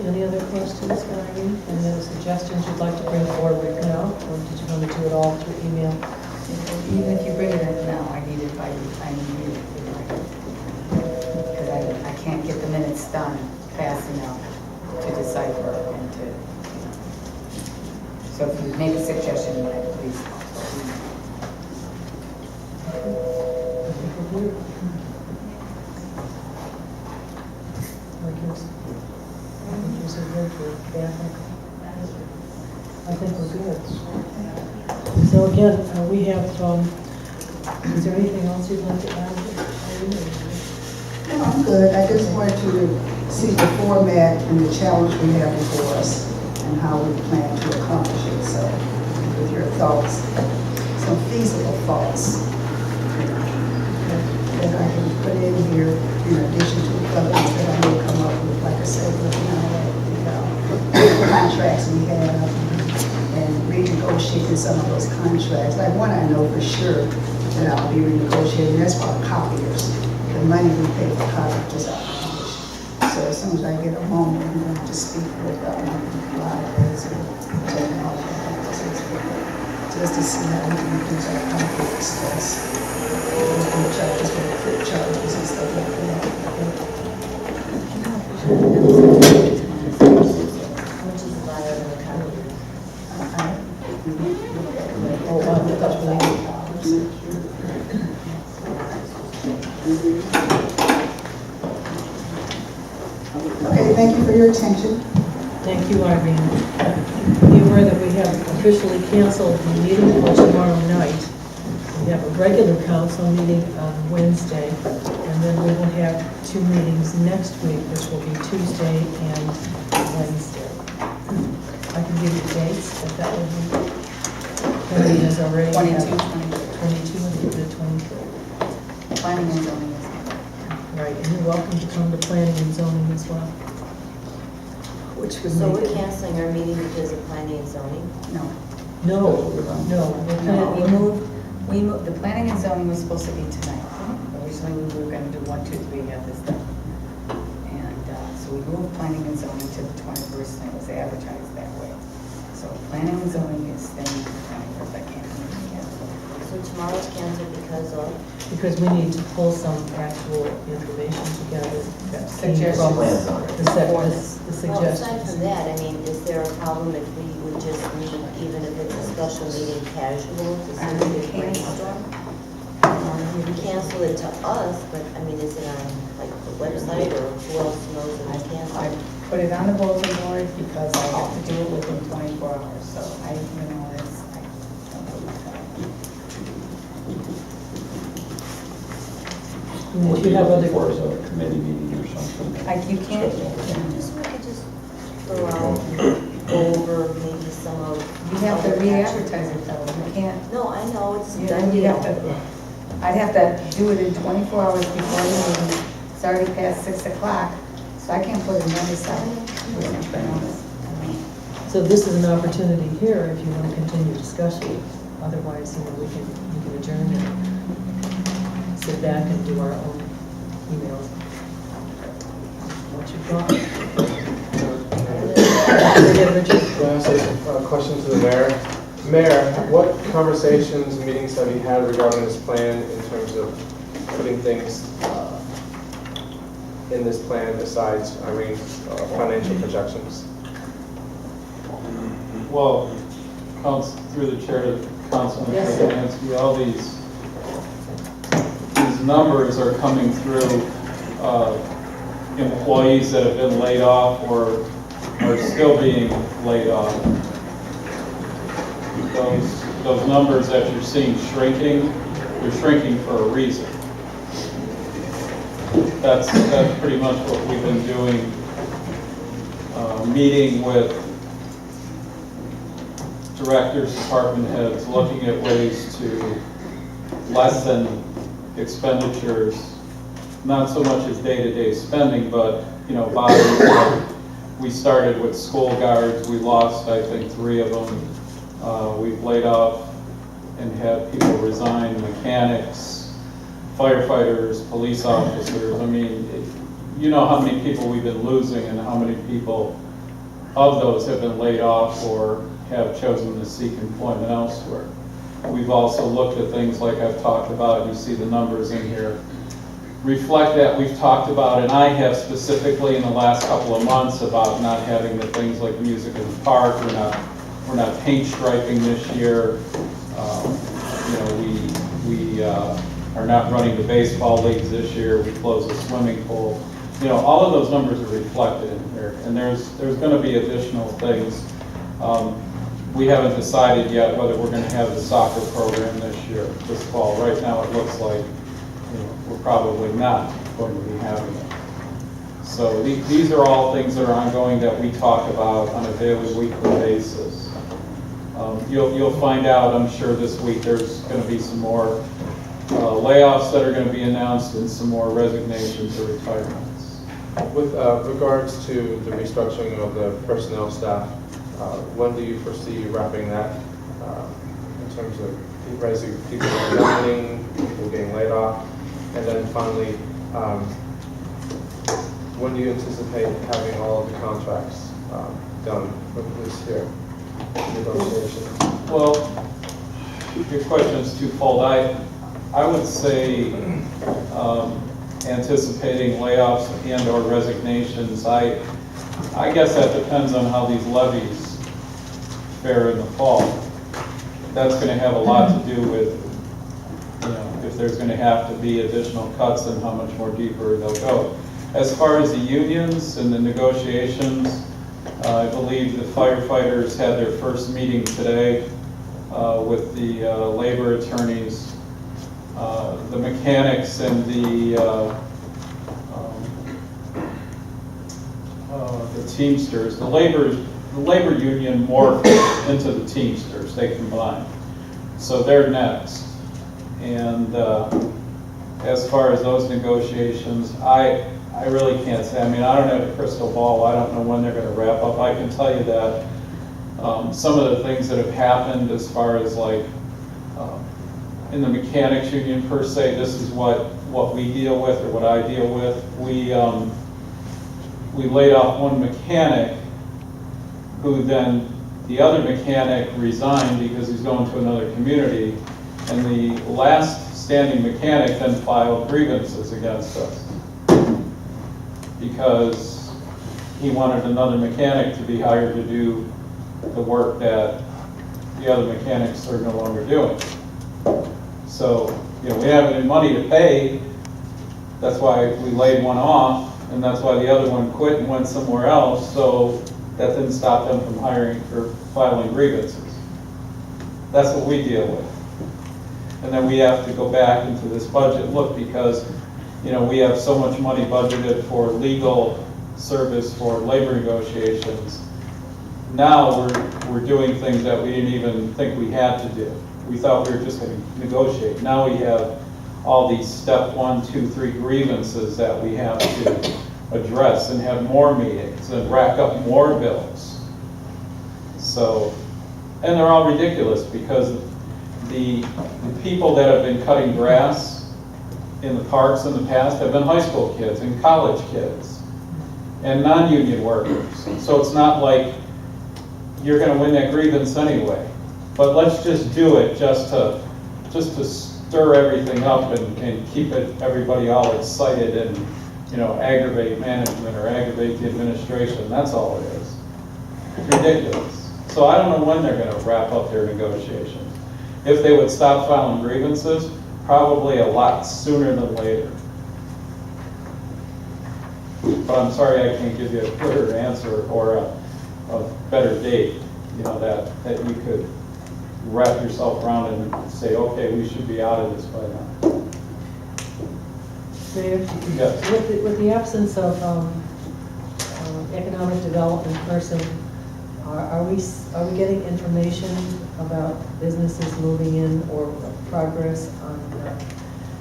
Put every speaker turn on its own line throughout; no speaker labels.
Any other questions, Irene? Any other suggestions you'd like to bring forward now? Or did you want to do it all through email?
Even if you bring it in now, I need it by, I need it because I can't get the minutes done fast enough to decipher and to, so if you make a suggestion, please.
I think we're good. So again, we have, is there anything else you'd like to add?
No, I'm good. I just wanted you to see the format and the challenge we have before us and how we plan to accomplish it. So with your thoughts, some feasible thoughts that I can put in here in addition to the other ones that I may come up with, like I said, looking at the contracts we have and renegotiating some of those contracts. Like one I know for sure that I'll be renegotiating, that's for copiers. The money we pay for copiers are published. So as soon as I get a moment, I'm going to speak with libraries and technology offices just to see how we can reduce our copy expense. Charges for the charges and stuff like that. Okay, thank you for your attention.
Thank you, Irene. Be aware that we have officially canceled the meeting for tomorrow night. We have a regular council meeting on Wednesday, and then we will have 2 meetings next week, which will be Tuesday and Wednesday. I can give you dates, if that would be. Kennedy has already
22,
had
23.
22 and the 23rd.
Planning and zoning is.
Right, and you're welcome to come to planning and zoning as well. Which would
So
make
we're
it.
canceling our meeting because of planning and zoning?
No.
No, no.
No, we moved, the planning and zoning was supposed to be tonight. Originally, we were gonna do 1, 2, 3, get this done. And so we moved planning and zoning to the 21st, and it was advertised that way. So planning and zoning is staying on the 21st, I can't remember again.
So tomorrow's canceled because of?
Because we need to pull some actual information together. that came
Suggestions.
from
Plans on it.
The
Well, aside
suggestions.
from that, I mean, is there a problem if we would just meet, even if it's a special meeting casual, to see if we can brainstorm? We cancel it to us, but I mean, is it on like the website or who else knows that we
I
cancel?
put it on the bulletin board because I have to do it within 24 hours, so I, it's, I don't know what
If you have other,
For a committee meeting or something.
Like you can't,
Just, we could just throw out, go over maybe some of.
you have to re-advertise it though, you can't.
No, I know, it's
You
done
have
deal.
to, I'd have to do it in 24 hours before the meeting. It's already past 6 o'clock, so I can't put a notice out.
so this is an opportunity here if you want to continue discussion. Otherwise, we can adjourn and sit back and do our own emails. What's your thought? Again, Richard?
Can I ask a question to the mayor? Mayor, what conversations, meetings have you had regarding this plan in terms of putting things in this plan besides, financial projections?
Well, through the chair to Councilman Szymanski, all these numbers are coming through employees that have been laid off or are still being laid off. Those numbers that you're seeing shrinking, they're shrinking for a reason. That's pretty much what we've been doing, meeting with directors, department heads, looking at ways to lessen expenditures, not so much as day-to-day spending, but, bodies. We started with school guards. We lost, I think, 3 of them. We've laid off and had people resign, mechanics, firefighters, police officers. I mean, you know how many people we've been losing and how many people of those have been laid off or have chosen to seek employment elsewhere. We've also looked at things like I've talked about, you see the numbers in here, reflect that we've talked about, and I have specifically in the last couple of months about not having the things like music in the park, we're not paint striping this year. We are not running the baseball leagues this year, we closed the swimming pool. All of those numbers are reflected in here, and there's going to be additional things. We haven't decided yet whether we're going to have the soccer program this fall. Right now, it looks like we're probably not going to be having it. So these are all things that are ongoing that we talk about on a daily, weekly basis. You'll find out, I'm sure this week, there's going to be some more layoffs that are going to be announced and some more resignations or retirements.
With regards to the restructuring of the personnel staff, when do you foresee wrapping that in terms of people resigning, people getting laid off? And then finally, when do you anticipate having all of the contracts done with this year negotiations?
Well, your question is twofold. I would say anticipating layoffs and or resignations. I guess that depends on how these levies fare in the fall. That's going to have a lot to do with if there's going to have to be additional cuts and how much more deeper they'll go. As far as the unions and the negotiations, I believe the firefighters had their first meeting today with the labor attorneys, the mechanics and the Teamsters. The labor union morphed into the Teamsters. They combined. So they're next. And as far as those negotiations, I really can't say. I mean, I don't have a crystal ball. I don't know when they're going to wrap up. I can tell you that some of the things that have happened as far as like in the mechanics union per se, this is what we deal with or what I deal with. We laid off one mechanic who then the other mechanic resigned because he's going to another community. And the last standing mechanic then filed grievances against us because he wanted another mechanic to be hired to do the work that the other mechanics are no longer doing. So, we don't have any money to pay. That's why we laid one off, and that's why the other one quit and went somewhere else. So that didn't stop them from hiring or filing grievances. That's what we deal with. And then we have to go back into this budget look because, we have so much money budgeted for legal service for labor negotiations. Now we're doing things that we didn't even think we had to do. We thought we were just going to negotiate. Now we have all these step 1, 2, 3 grievances that we have to address and have more meetings and rack up more bills. So, and they're all ridiculous because the people that have been cutting grass in the parks in the past have been high school kids and college kids and non-union workers. So it's not like you're going to win that grievance anyway. But let's just do it just to stir everything up and keep everybody all excited and aggravate management or aggravate the administration. That's all it is. It's ridiculous. So I don't know when they're going to wrap up their negotiations. If they would stop filing grievances, probably a lot sooner than later. But I'm sorry I can't give you a clearer answer or a better date, that you could wrap yourself around and say, okay, we should be out of this by now.
Mayor,
Yes.
with the absence of economic development person, are we getting information about businesses moving in or progress on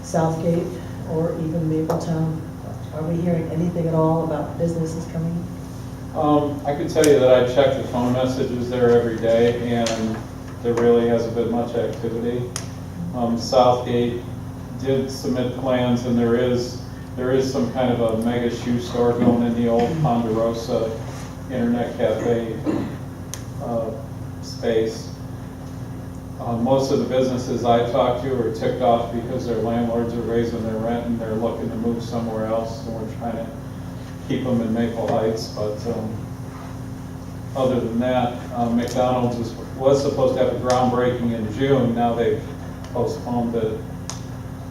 Southgate or even Mapletown? Are we hearing anything at all about businesses coming in?
I could tell you that I check the phone messages there every day, and there really hasn't been much activity. Southgate did submit plans, and there is some kind of a mega shoe store going in the old Ponderosa internet cafe space. Most of the businesses I talk to are ticked off because their landlords are raising their rent and they're looking to move somewhere else, and we're trying to keep them in Maple Heights, but other than that, McDonald's was supposed to have a groundbreaking in June. Now they've postponed it,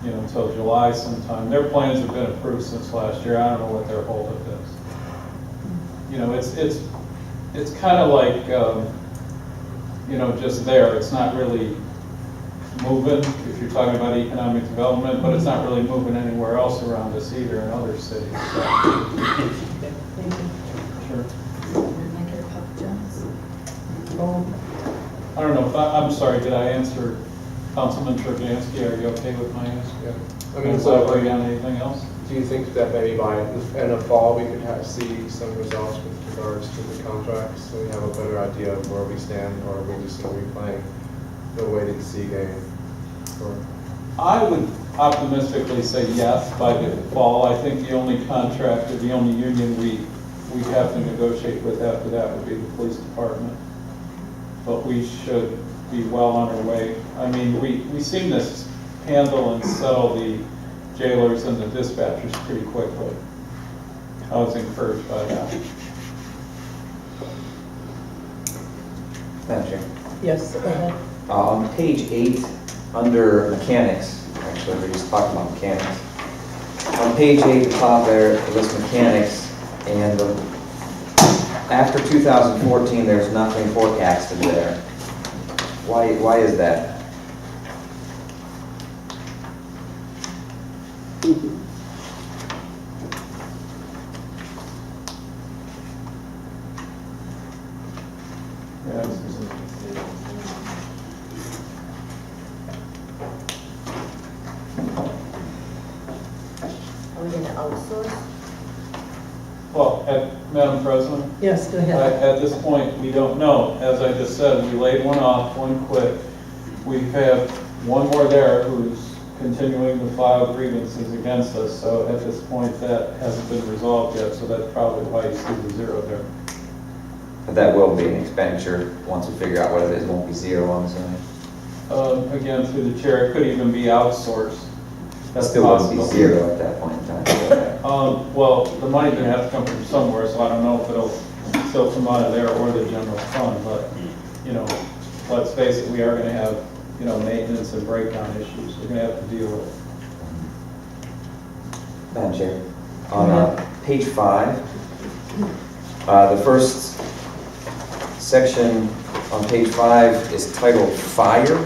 until July sometime. Their plans have been approved since last year. I don't know what their holdup is. It's kind of like, just there. It's not really moving, if you're talking about economic development, but it's not really moving anywhere else around us either in other cities. So.
Thank you.
Sure.
Make it Papa John's.
I don't know if I'm sorry, did I answer Councilman Turjansky? Are you okay with my answer?
Yeah. I
I
mean,
mean,
so
agree on anything else?
do you think that maybe by the end of fall, we could see some results with regards to the contracts, so we have a better idea of where we stand, or are we just going to be playing the wait and see game? Or
I would optimistically say yes by the fall. I think the only contract or the only union we have to negotiate with after that would be the police department. But we should be well on our way. I mean, we seem to handle and settle the jailers and the dispatchers pretty quickly. I was encouraged by that.
Madam Chair.
Yes, go ahead.
On page 8, under mechanics, actually, we're just talking about mechanics. On page 8, the top there, it lists mechanics, and after 2014, there's nothing forecasted there. Why is that?
Are we gonna outsource?
Well, Madam President?
Yes, go ahead.
At this point, we don't know. As I just said, we laid one off, one quit. We have one more there who's continuing to file grievances against us. So at this point, that hasn't been resolved yet, so that's probably why you see the zero there.
But that will be an expenditure, once we figure out what it is, it won't be zero on the side.
Again, through the chair, it could even be outsourced.
It
That's
still wouldn't be
possible.
zero at that point in time.
Well, the money's gonna have to come from somewhere, so I don't know if it'll still come out of there or the general fund, but, let's face it, we are gonna have, maintenance and breakdown issues we're gonna have to deal with.
Madam Chair, on page 5, the first section on page 5 is titled Fire,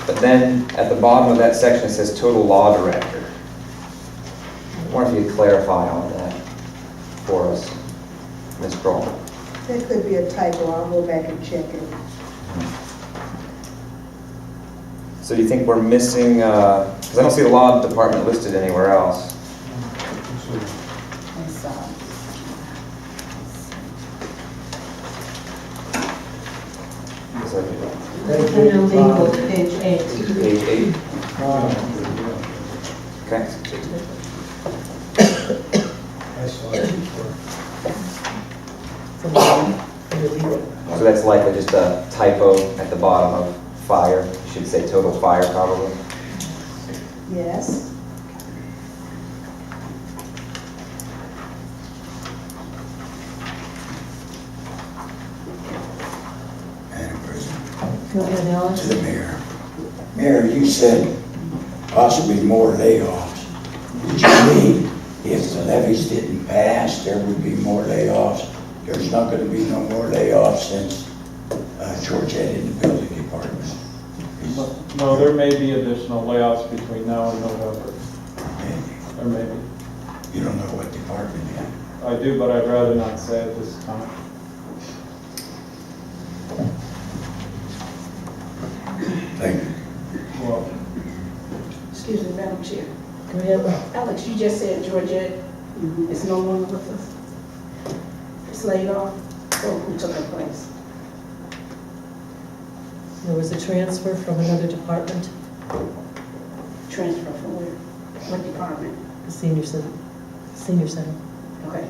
but then at the bottom of that section it says Total Law Director. I wonder if you could clarify on that for us, Ms. Kroll.
There could be a typo, I'll go back and check it.
So do you think we're missing, because I don't see the law department listed anywhere else.
It's,
Is that
Page 8.
page 8? Okay. So that's likely just a typo at the bottom of fire. You should say total fire probably.
Yes.
Madam President,
Go ahead, Alex.
to the mayor. Mayor, you said possibly more layoffs. Did you mean if the levies didn't pass, there would be more layoffs? There's not going to be no more layoffs since Georgette in the building department.
No, there may be additional layoffs between now and November.
And
There may be.
you don't know what department yet.
I do, but I'd rather not say at this time.
Thank you.
Well,
Excuse me, Madam Chair.
Go ahead.
Alex, you just said Georgette is no longer with us. It's laid off, so who took her place?
There was a transfer from another department,
Transfer from where? What department?
the senior center.
Okay,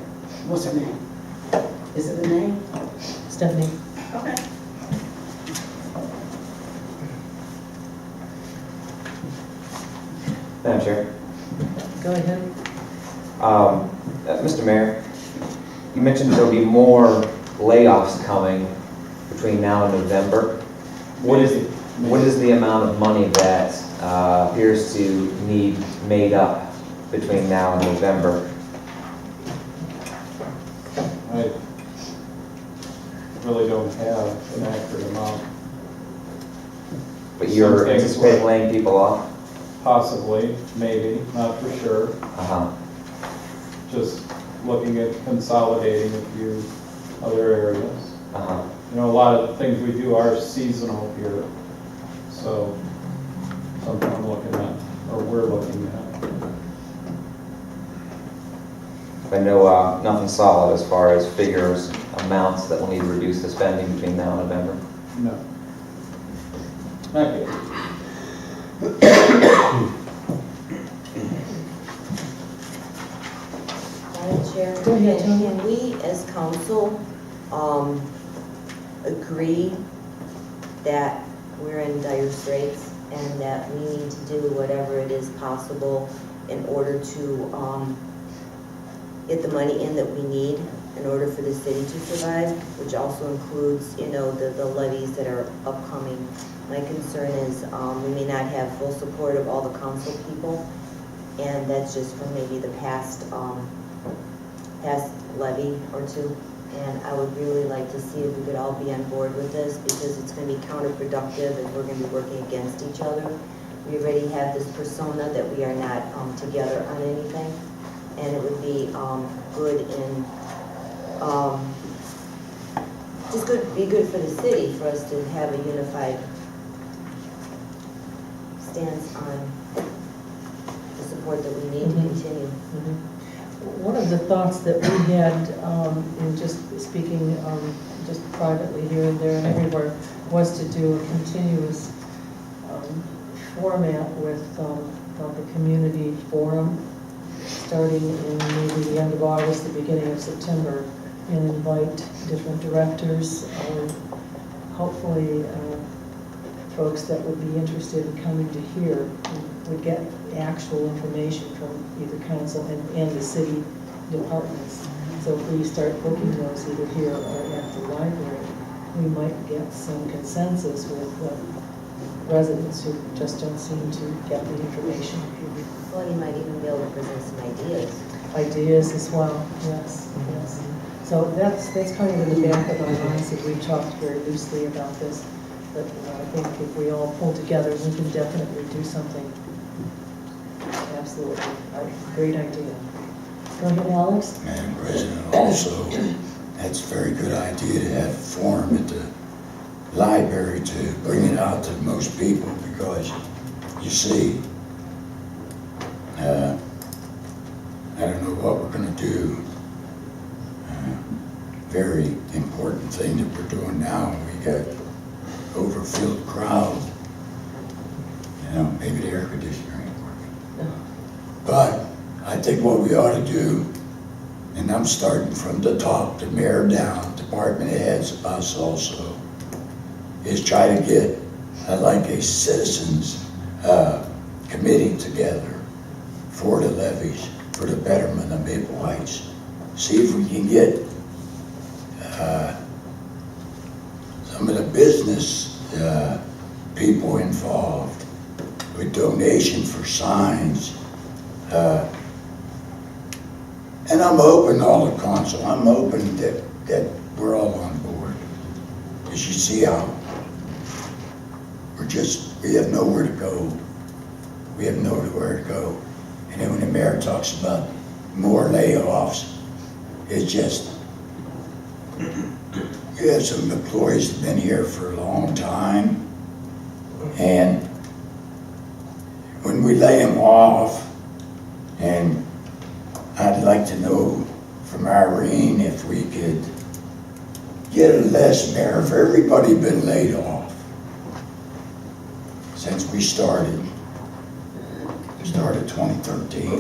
what's her name? Is it the name?
Stephanie?
Okay.
Madam Chair.
Go ahead.
Mr. Mayor, you mentioned there'll be more layoffs coming between now and November. What is the amount of money that appears to need made up between now and November?
I really don't have an accurate amount.
But you're
Some things
anticipating
were-
laying people off?
Possibly, maybe, not for sure.
Uh-huh.
Just looking at consolidating a few other areas.
Uh-huh.
You know, a lot of the things we do are seasonal here, so something I'm looking at, or we're looking at.
I know nothing solid as far as figures, amounts that will need to reduce the spending between now and November.
No. Not yet.
Madam Chair?
Go ahead, Tony.
Can we, as council, agree that we're in dire straits and that we need to do whatever it is possible in order to get the money in that we need in order for the city to survive, which also includes, you know, the levies that are upcoming. My concern is we may not have full support of all the council people, and that's just from maybe the past levy or two. And I would really like to see if we could all be on board with this, because it's going to be counterproductive if we're going to be working against each other. We already have this persona that we are not together on anything, and it would be good in be good for the city for us to have a unified stance on the support that we need to continue.
One of the thoughts that we had, in just speaking just privately here and there and everywhere, was to do a continuous format with the community forum, starting in maybe the end of August, the beginning of September, and invite different directors, hopefully folks that would be interested in coming to hear would get actual information from either council and the city departments. So if we start booking those either here or at the library, we might get some consensus with residents who just don't seem to get the information.
Well, you might even be able to present some ideas.
Ideas as well, yes, yes. So that's kind of in the back of our minds that we talked very loosely about this. But I think if we all pull together, we can definitely do something. Absolutely, a great idea. Go ahead, Alex.
Madam President, also, that's a very good idea to have a forum at the library to bring it out to most people, because you see, I don't know what we're gonna do. Very important thing that we're doing now. We got overfilled crowd. You know, maybe the air conditioner ain't working. But I think what we ought to do, and I'm starting from the top, the mayor down, department heads, us also, is try to get like a citizens committee together for the levies, for the betterment of Maple Heights. See if we can get some of the business people involved with donation for signs. And I'm hoping all the council, I'm hoping that we're all on board. Because you see how we have nowhere to go. We have nowhere to go. And then when the mayor talks about more layoffs, it's just, you have some employees that have been here for a long time, and when we lay them off, and I'd like to know from Irene if we could get a list, Mayor, if everybody been laid off since we started 2013.
We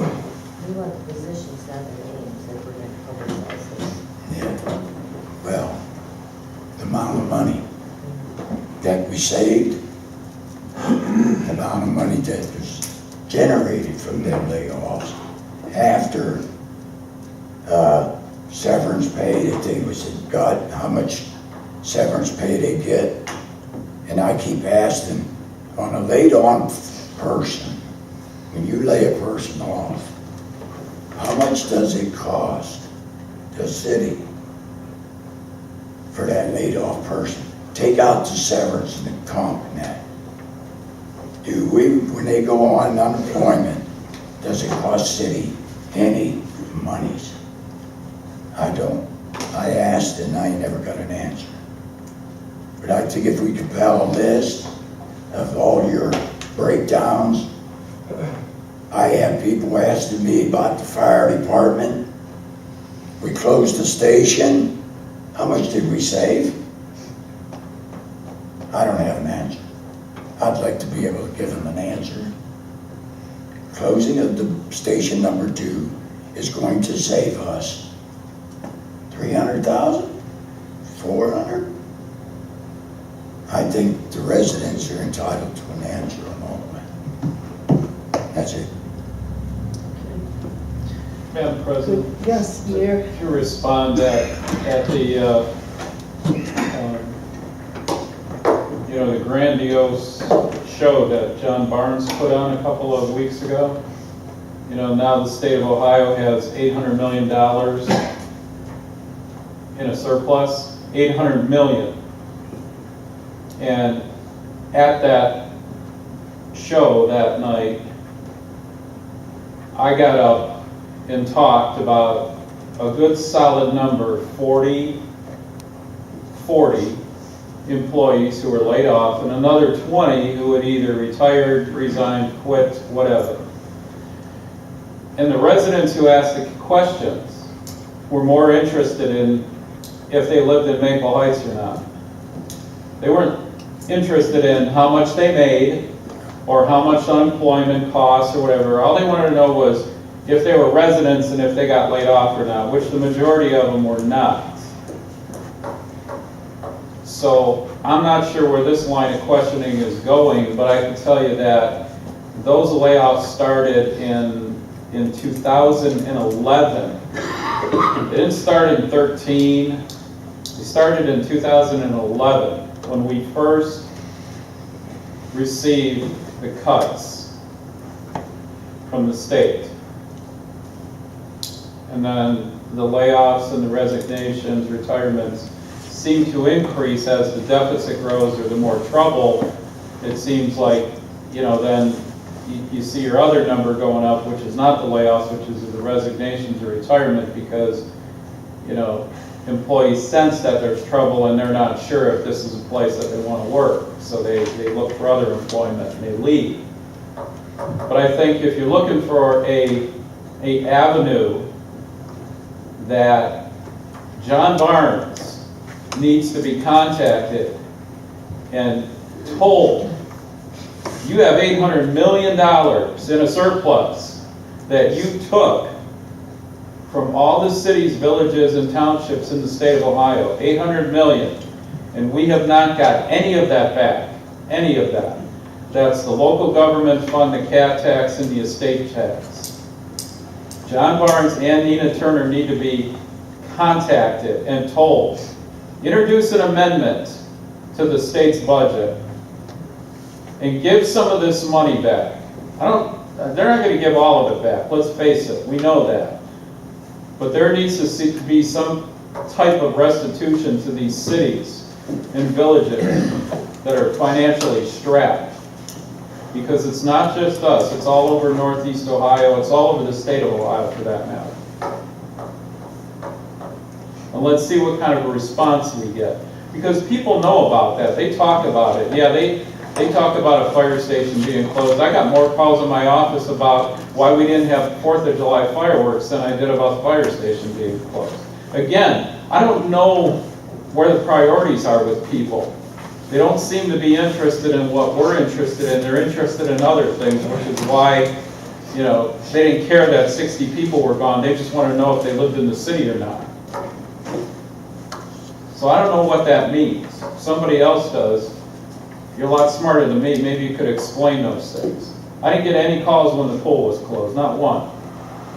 want the positions, not the names, that we're going to publicize this.
Yeah. of money that we saved, the amount of money that was generated from them layoffs after severance pay that they was got, how much severance pay they get. And I keep asking, on a laid-on person, when you lay a person off, how much does it cost the city for that laid-off person? Take out the severance and the comp and that. Do we, when they go on unemployment, does it cost city any monies? I don't. I asked and I never got an answer. But I think if we compile a list of all your breakdowns, I have people asking me about the fire department. We closed the station. How much did we save? I don't have an answer. I'd like to be able to give them an answer. Closing of the station number 2 is going to save us 300,000, 400. I think the residents are entitled to an answer on all of that. That's it.
Madam President,
Yes, Mayor.
to respond at the, the grandiose show that John Barnes put on a couple of weeks ago. Now the state of Ohio has $800 million in a surplus, 800 million. And at that show that night, I got up and talked about a good solid number, 40 employees who were laid off, and another 20 who had either retired, resigned, quit, whatever. And the residents who asked the questions were more interested in if they lived in Maple Heights or not. They weren't interested in how much they made or how much unemployment costs or whatever. All they wanted to know was if they were residents and if they got laid off or not, which the majority of them were not. So I'm not sure where this line of questioning is going, but I can tell you that those layoffs started in 2011. They didn't start in 13. They started in 2011 when we first received the cuts from the state. And then the layoffs and the resignations, retirements seem to increase as the deficit grows or the more trouble. It seems like, then you see your other number going up, which is not the layoffs, which is the resignations or retirement, because, employees sense that there's trouble and they're not sure if this is a place that they want to work. So they look for other employment and they leave. But I think if you're looking for a avenue that John Barnes needs to be contacted and told, you have $800 million in a surplus that you took from all the cities, villages, and townships in the state of Ohio, 800 million, and we have not got any of that back, any of that. That's the local government fund, the cat tax, and the estate tax. John Barnes and Nina Turner need to be contacted and told, introduce an amendment to the state's budget and give some of this money back. They're not going to give all of it back, let's face it, we know that. But there needs to be some type of restitution to these cities and villages that are financially strapped. Because it's not just us, it's all over Northeast Ohio, it's all over the state of Ohio for that matter. And let's see what kind of a response we get. Because people know about that, they talk about it. Yeah, they talk about a fire station being closed. I got more calls in my office about why we didn't have 4th of July fireworks than I did about the fire station being closed. Again, I don't know where the priorities are with people. They don't seem to be interested in what we're interested in. They're interested in other things, which is why, they didn't care that 60 people were gone. They just want to know if they lived in the city or not. So I don't know what that means. Somebody else does. You're a lot smarter than me. Maybe you could explain those things. I didn't get any calls when the pool was closed, not one.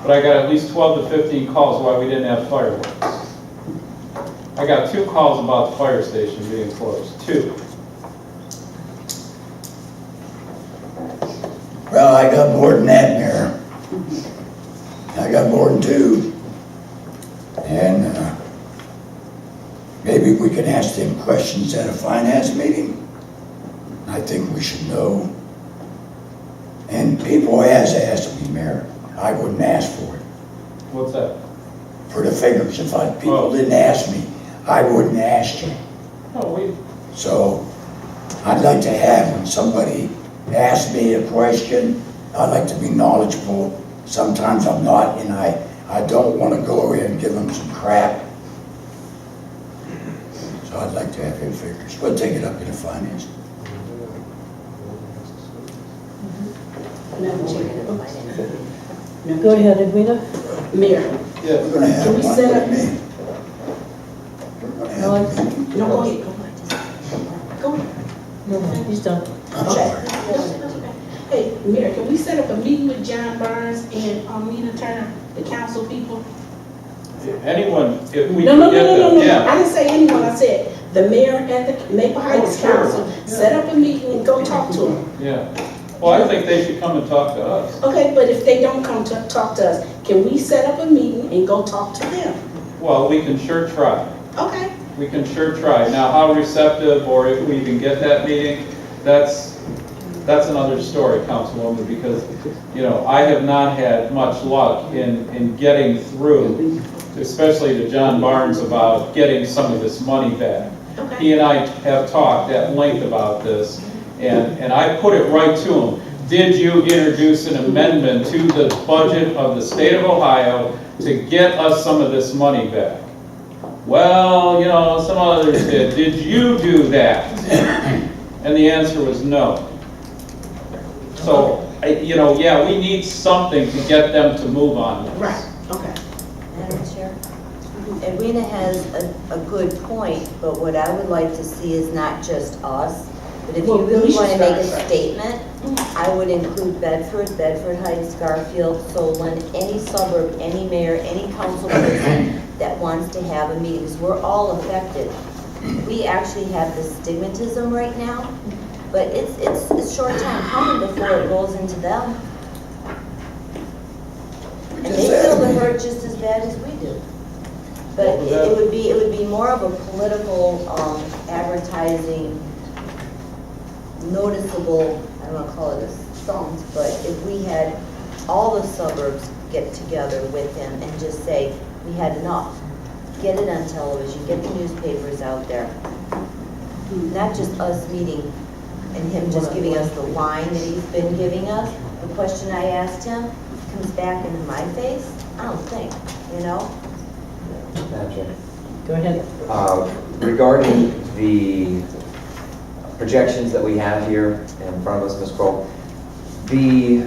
But I got at least 12 to 15 calls why we didn't have fireworks. I got 2 calls about the fire station being closed, 2.
Well, I got more than that, Mayor. I got more than 2. And maybe we can ask them questions at a finance meeting. I think we should know. And people has asked me, Mayor, I wouldn't ask for it,
What's that?
for the figures. If people
Oh.
didn't ask me, I wouldn't ask you.
Oh,
So I'd like to have, when somebody asks me a question, I'd like to be knowledgeable. Sometimes I'm not, and I don't want to go in and give them some crap. So I'd like to have their figures. We'll take it up in the finance.
Madam Chair.
Go ahead, Edwina.
Mayor,
yeah.
We're gonna have
Can we
one
set
with
up-
me. We're gonna have a meeting.
no, go ahead. Go ahead.
No, he's done.
I'm sorry.
Hey, Mayor, can we set up a meeting with John Burns and Nina Turner, the council people?
Anyone, if we
No,
can
no,
get
no, no,
them,
no, no,
yeah.
I didn't say anyone, I said the mayor and the Maple Heights
Oh, sure.
Council. Set up a meeting and go talk to them.
Yeah. Well, I think they should come and talk to us.
Okay, but if they don't come to talk to us, can we set up a meeting and go talk to them?
Well, we can sure try.
Okay,
We can sure try. Now, how receptive, or if we even get that meeting, that's another story, Councilwoman, because, you know, I have not had much luck in getting through, especially to John Barnes, about getting some of this money back.
okay.
He and I have talked at length about this, and I put it right to him. Did you introduce an amendment to the budget of the state of Ohio to get us some of this money back? Well, you know, some others did. Did you do that? And the answer was no. So, you know, yeah, we need something to get them to move on this.
Right, okay.
Madam Chair, Edwina has a good point, but what I would like to see is not just us, but if you
Well,
really
we should
want to make a
start first.
statement, I would include Bedford, Bedford Heights, Garfield, Solon, any suburb, any mayor, any council person that wants to have a meeting, because we're all affected. We actually have this stigmatism right now, but it's short time coming before it rolls into them. And they feel the hurt just as bad as we do. But it would be more of a political, advertising, noticeable, I don't want to call it a stunt, but if we had all the suburbs get together with him and just say, we had enough. Get it on television, get the newspapers out there. Not just us meeting and him just giving us the line that he's been giving us. The question I asked him comes back into my face. I don't think, you know?
Madam Chair.
Go ahead.
Regarding the projections that we have here in front of us, Ms. Kroll, the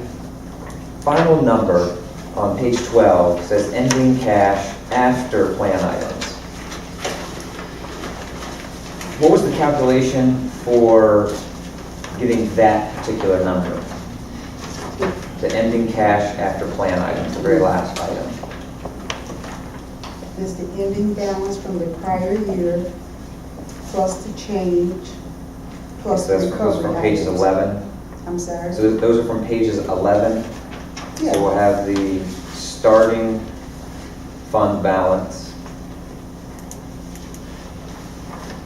final number on page 12 says ending cash after plan items. What was the calculation for getting that particular number? The ending cash after plan items, the very last item.
Is the ending balance from the prior year plus the change, plus the
Those
recovery
from pages
items.
11.
I'm sorry?
So those are from pages 11.
Yeah.
So we'll have the starting fund balance,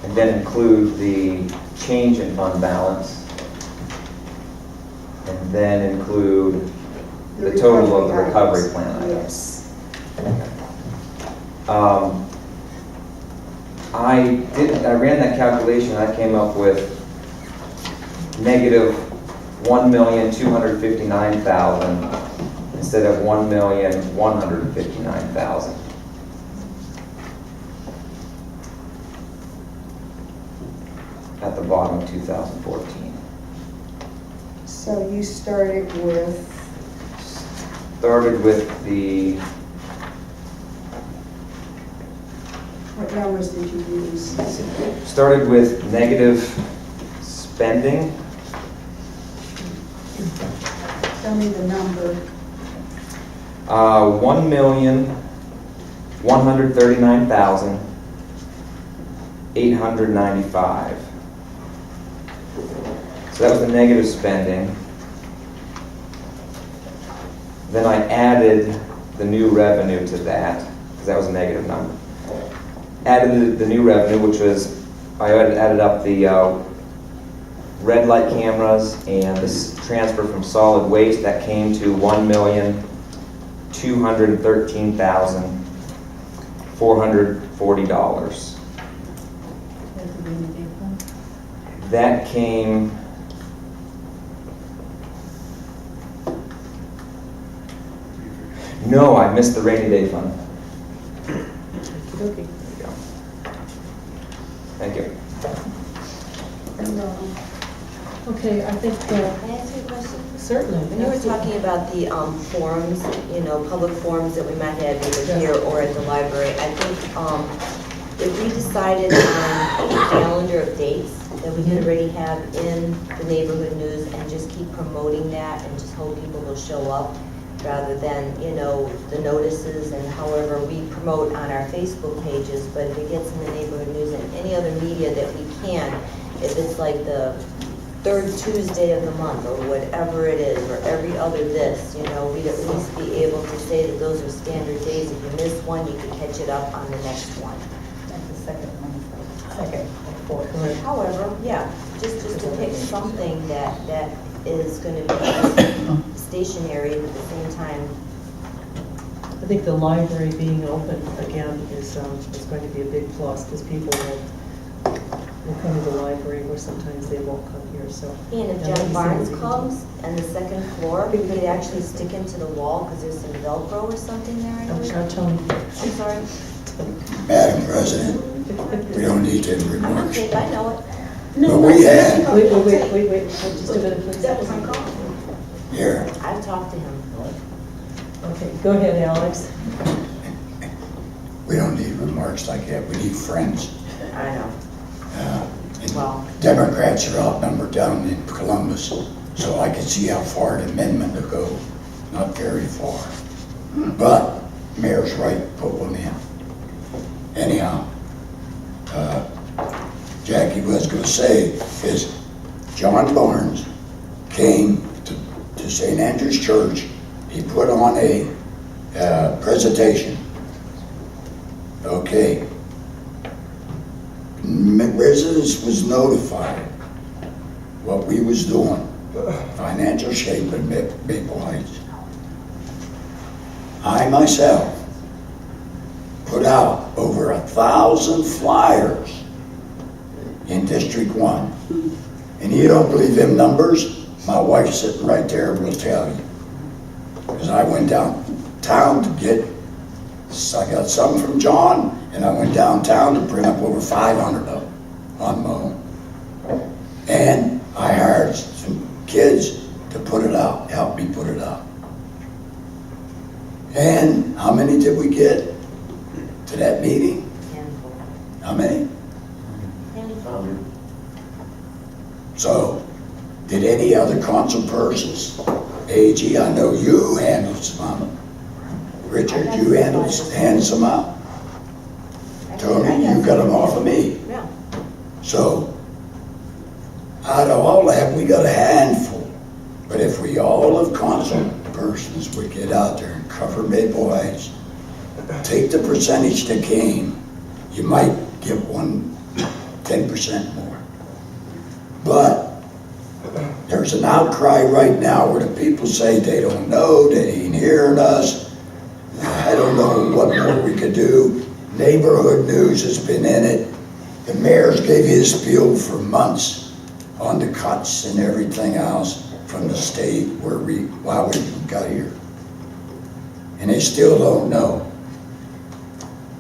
and then include the change in fund balance, and then include the total of the recovery
items.
plan items.
Yes.
I ran that calculation, I came up with negative 1,259,000 instead of 1,159,000. At the bottom of 2014.
So you started with,
Started with the
What numbers did you use?
Started with negative spending.
Tell me the number.
1,139,895. So that was the negative spending. Then I added the new revenue to that, because that was a negative number. Added the new revenue, which was, I added up the red light cameras and this transfer from solid waste. That came to $1,213,440. That came, no, I missed the rainy day fund.
Okay.
There you go. Thank you.
Okay, I think,
Can I ask you a question?
certainly.
When you were talking about the forums, public forums that we might have either here or at the library, I think if we decided on a calendar of dates that we could already have in the neighborhood news and just keep promoting that and just hope people will show up rather than, the notices and however we promote on our Facebook pages, but if it gets in the neighborhood news and any other media that we can, if it's like the third Tuesday of the month or whatever it is, or every other this, we'd at least be able to say that those are standard days. If you miss one, you could catch it up on the next one.
That's the second one.
Second, fourth.
However, yeah, just to pick something that is going to be stationary at the same time.
I think the library being open again is going to be a big plus, because people will come to the library where sometimes they won't come here, so.
And if John Barnes comes and the second floor, we could actually stick into the wall because there's some Velcro or something there. I believe.
Tony.
I'm sorry.
Madam President, we don't need to
I'm
remarks.
okay, I know it.
But we have,
Wait, just a minute, please.
That was my call.
here,
I've talked to him.
Okay, go ahead, Alex.
we don't need remarks like that, we need friends.
I know.
And
Well.
Democrats are outnumbered down in Columbus, so I can see how far an amendment will go, not very far. But Mayor's right, put one in. Anyhow, Jackie was gonna say is John Barnes came to St. Andrew's Church. He put on a presentation. Okay. Residents was notified what we was doing, financial shape in Maple Heights. I myself put out over 1,000 flyers in District 1. And you don't believe them numbers? My wife sitting right there will tell you. Because I went downtown to get, I got some from John, and I went downtown to print up over 500 of them on my own. And I hired some kids to put it out, help me put it out. And how many did we get to that meeting?
Handful.
How many?
Handful.
So, did any other council persons? AG, I know you handled some of them. Richard, you handled some out. Tony, you got them off of me.
Yeah.
So, out of all that, we got a handful. But if we all of council persons would get out there and cover Maple Heights, take the percentage that came, you might get 10% more. But there's an outcry right now where the people say they don't know, they ain't hearing us. I don't know what more we could do. Neighborhood news has been in it. The mayor's gave his spiel for months on the cuts and everything else from the state while we got here. And they still don't know.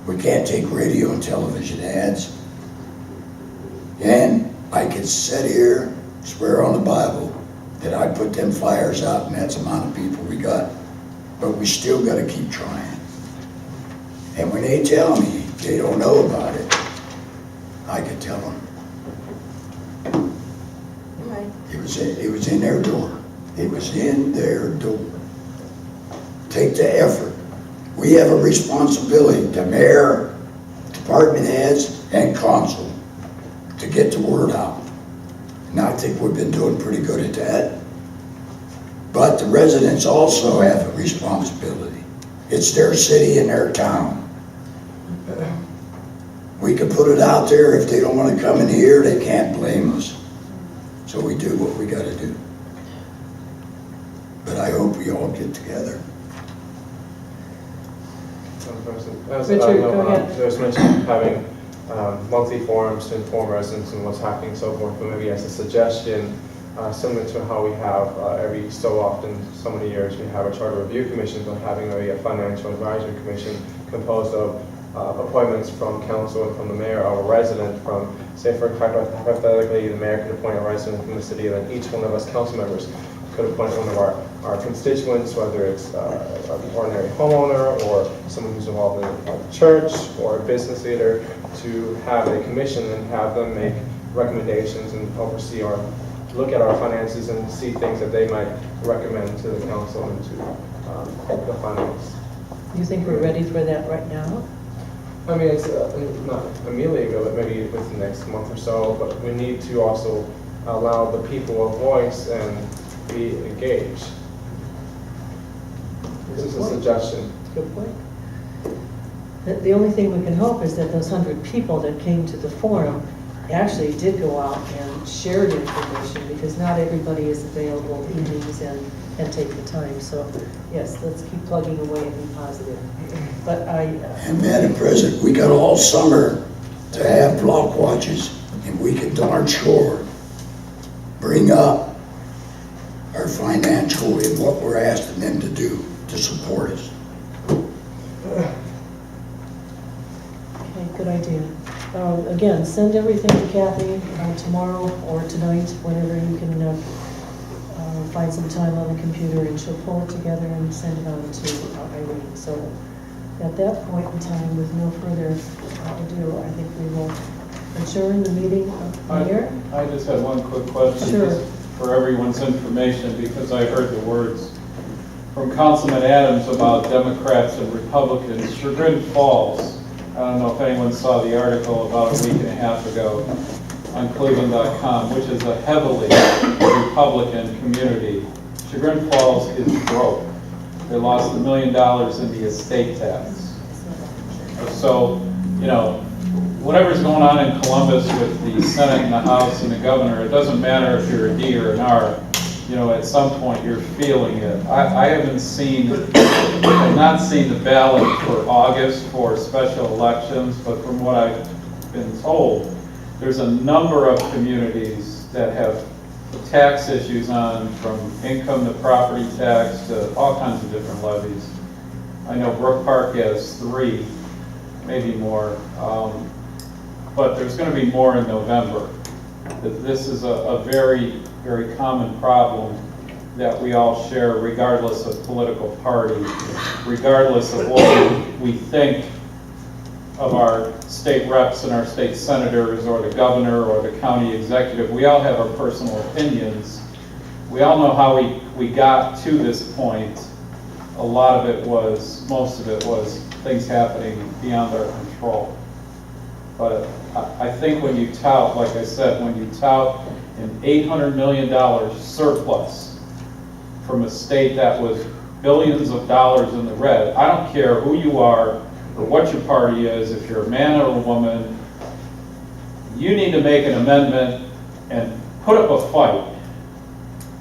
We can't take radio and television ads. And I could sit here, swear on the Bible, that I put them flyers out and that's the amount of people we got. But we still gotta keep trying. And when they tell me They don't know about it. I could tell them.
Right.
It was in their door. It was in their door. Take the effort. We have a responsibility, the mayor, department heads, and council, to get the word out. And I think we've been doing pretty good at that. But the residents also have a responsibility. It's their city and their town. We can put it out there. If they don't want to come in here, they can't blame us. So we do what we got to do. But I hope we all get together.
As
Richard,
I know,
go ahead.
there's mention of having monthly forums to inform residents on what's happening and so forth, but maybe as a suggestion, similar to how we have every so often, so many years, we have a charter review commission, but having maybe a financial advisory commission composed of appointments from council and from the mayor or a resident from, say for hypothetically, the mayor could appoint a resident from the city, and then each one of us council members could appoint one of our constituents, whether it's an ordinary homeowner or someone who's involved in a church or a business leader, to have a commission and have them make recommendations and oversee or look at our finances and see things that they might recommend to the council and to the finance.
You think we're ready for that right now?
I mean, it's not immediately, but maybe within the next month or so, but we need to also allow the people a voice and be engaged. This is a suggestion.
Good point. The only thing we can hope is that those 100 people that came to the forum actually did go out and shared information, because not everybody is available evenings and take the time. So yes, let's keep plugging away and be positive. But
And Madam President, we got all summer to have block watches, and we can darn sure bring up our financial and what we're asking them to do to support us.
Okay, good idea. Again, send everything to Kathy tomorrow or tonight, whenever you can find some time on the computer, and she'll pull it together and send it on to Irene. So at that point in time, with no further ado, I think we will adjourn the meeting here.
I just had one quick question.
Sure.
Just for everyone's information, because I heard the words from Councilman Adams about Democrats and Republicans. Chagrin Falls, I don't know if anyone saw the article about a week and a half ago on Cleveland.com, which is a heavily Republican community. Chagrin Falls is broke. They lost $1 million in the estate tax. So, you know, whatever's going on in Columbus with the Senate and the House and the governor, it doesn't matter if you're a D or an R, you know, at some point you're feeling it. I haven't seen, I've not seen the ballot for August for special elections, but from what I've been told, there's a number of communities that have tax issues on, from income to property tax to all kinds of different levies. I know Brook Park has 3, maybe more, but there's going to be more in November. This is a very, very common problem that we all share, regardless of political party, regardless of what we think of our state reps and our state senators or the governor or the county executive. We all have our personal opinions. We all know how we got to this point. A lot of it was, most of it was things happening beyond our control. But I think when you tout, like I said, when you tout an $800 million surplus from a state that was billions of dollars in the red, I don't care who you are or what your party is, if you're a man or a woman, you need to make an amendment and put up a fight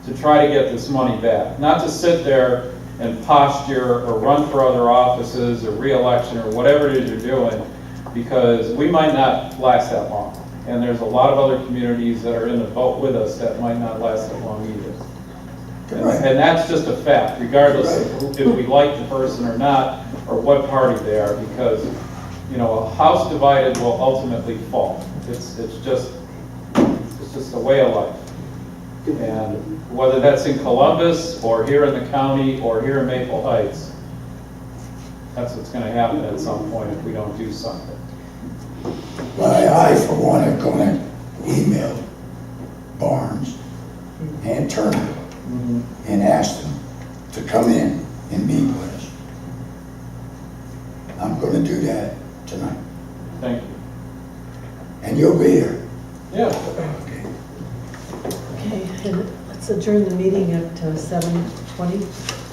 to try to get this money back. Not to sit there and posture or run for other offices or re-election or whatever it is you're doing, because we might not last that long. And there's a lot of other communities that are in the boat with us that might not last that long either. And that's just a fact, regardless of if we like the person or not, or what party they are, because, you know, a house divided will ultimately fall. It's just a way of life. And whether that's in Columbus, or here in the county, or here in Maple Heights, that's what's going to happen at some point if we don't do something.
for one, I'm gonna email Barnes and Turner and ask them to come in and meet with us. I'm gonna do that tonight,
Thank you.
and you'll be here.
Yeah.
Okay.
Okay, and let's adjourn the meeting at 7:20.